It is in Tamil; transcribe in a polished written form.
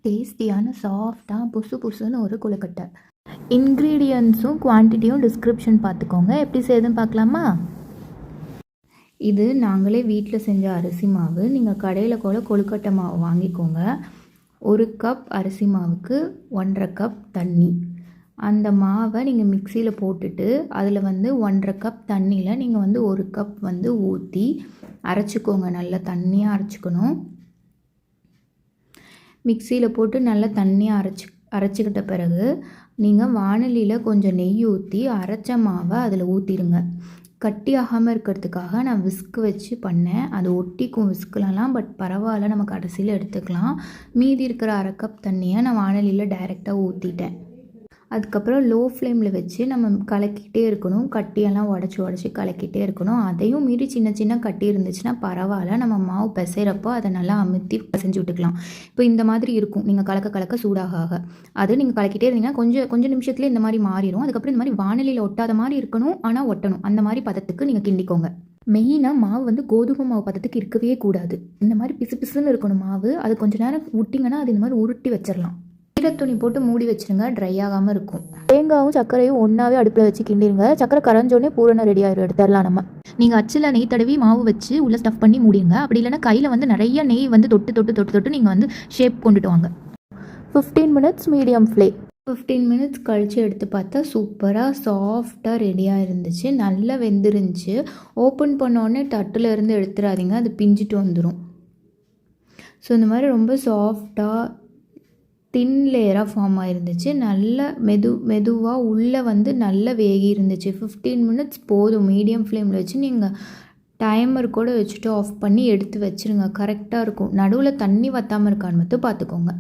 டேஸ்டியான சாஃப்டாக புசு புசுன்னு ஒரு கொழுக்கட்டை. இன்க்ரீடியன்ட்ஸும் குவான்டிட்டியும் டிஸ்கிரிப்ஷன் பார்த்துக்கோங்க. எப்படி செய்யுதுன்னு பார்க்கலாமா? இது நாங்களே வீட்டில் செஞ்ச அரிசி மாவு. நீங்கள் கடையில் கூட கொழுக்கட்டை மாவு வாங்கிக்கோங்க. 1 கப் அரிசி மாவுக்கு 1.5 கப் தண்ணி. அந்த மாவை நீங்கள் மிக்சியில் போட்டுட்டு அதில் 1.5 கப் தண்ணியில் நீங்கள் 1 கப் ஊற்றி அரைச்சிக்கோங்க. நல்லா தண்ணியாக அரைச்சிக்கணும். மிக்சியில் போட்டு நல்லா தண்ணியாக அரைச்சிக்கிட்ட பிறகு நீங்கள் வாணலியில் கொஞ்சம் நெய் ஊற்றி அரைச்ச மாவை அதில் ஊற்றிடுங்க. கட்டி ஆகாமல் இருக்கிறதுக்காக நான் விஸ்க் வச்சு பண்ணேன். அது ஒட்டிக்கும் விஸ்குலலாம், பட் பரவாயில்ல, நம்ம கடைசியில் எடுத்துக்கலாம். மீதி இருக்கிற 1/2 கப் தண்ணியை நான் வாணலியில் டைரெக்டாக ஊற்றிட்டேன். அதுக்கப்புறம் லோ ஃப்ளேமில் வச்சு நம்ம கலக்கிட்டே இருக்கணும். கட்டியெல்லாம் உடச்சி கலக்கிட்டே இருக்கணும். அதையும் மீறி சின்ன சின்ன கட்டி இருந்துச்சுன்னா பரவாயில்ல, நம்ம மாவு பிசைகிறப்போ அதை நல்லா அமுத்தி பிசைஞ்சு விட்டுக்கலாம். இப்போ இந்த மாதிரி இருக்கும். நீங்கள் கலக்க சூடாக அது நீங்கள் கலக்கிட்டே இருந்தீங்கன்னா கொஞ்சம் நிமிஷத்துலேயே இந்த மாதிரி மாறிடும். அதுக்கப்புறம் இந்த மாதிரி வானிலையில் ஒட்டாத மாதிரி இருக்கணும், ஆனால் ஒட்டணும். அந்த மாதிரி பதத்துக்கு நீங்கள் கிண்டிக்கோங்க. மெயினாக மாவு கோதுமை மாவு பதத்துக்கு இருக்கவே கூடாது. இந்த மாதிரி பிசு பிசுன்னு இருக்கணும் மாவு. அது கொஞ்சம் நேரம் விட்டிங்கன்னா அது இந்த மாதிரி உருட்டி வச்சிடலாம். ஈரத்துணி போட்டு மூடி வச்சுருங்க, ட்ரை ஆகாமல் இருக்கும். தேங்காயும் சர்க்கரையும் ஒன்றாவே அடுப்பில் வச்சு கிண்டிடுங்க. சர்க்கரை கரைஞ்சோடனே பூரணம் ரெடி ஆகிடும், எடுத்துடலாம் நம்ம. நீங்கள் அச்சில் நெய் தடவி மாவு வச்சு உள்ளே ஸ்டஃப் பண்ணி மூடிடுங்க. அப்படி இல்லைன்னா கையில் நிறைய நெய் தொட்டு நீங்கள் ஷேப் கொண்டுட்டு வாங்க. 15 மினிட்ஸ் மீடியம் ஃப்ளேம். 15 மினிட்ஸ் கழித்து எடுத்து பார்த்தா சூப்பராக சாஃப்டாக ரெடியாக இருந்துச்சு. நல்லா வெந்துருந்துச்சு. ஓப்பன் பண்ணோடனே தட்டில் இருந்து எடுத்துடாதீங்க, அது பிஞ்சிட்டு வந்துடும். ஸோ இந்த மாதிரி ரொம்ப சாஃப்டாக தின் லேயராக ஃபார்ம் ஆகிருந்துச்சு. நல்ல மெதுவாக உள்ளே நல்லா வேகி இருந்துச்சு. 15 மினிட்ஸ் போதும். மீடியம் ஃப்ளேமில் வச்சு நீங்கள் டைமர் கூட வச்சுட்டு ஆஃப் பண்ணி எடுத்து வச்சுருங்க. கரெக்டாக இருக்கும். நடுவில் தண்ணி வற்றாமல் இருக்கான்னு மட்டும் பார்த்துக்கோங்க.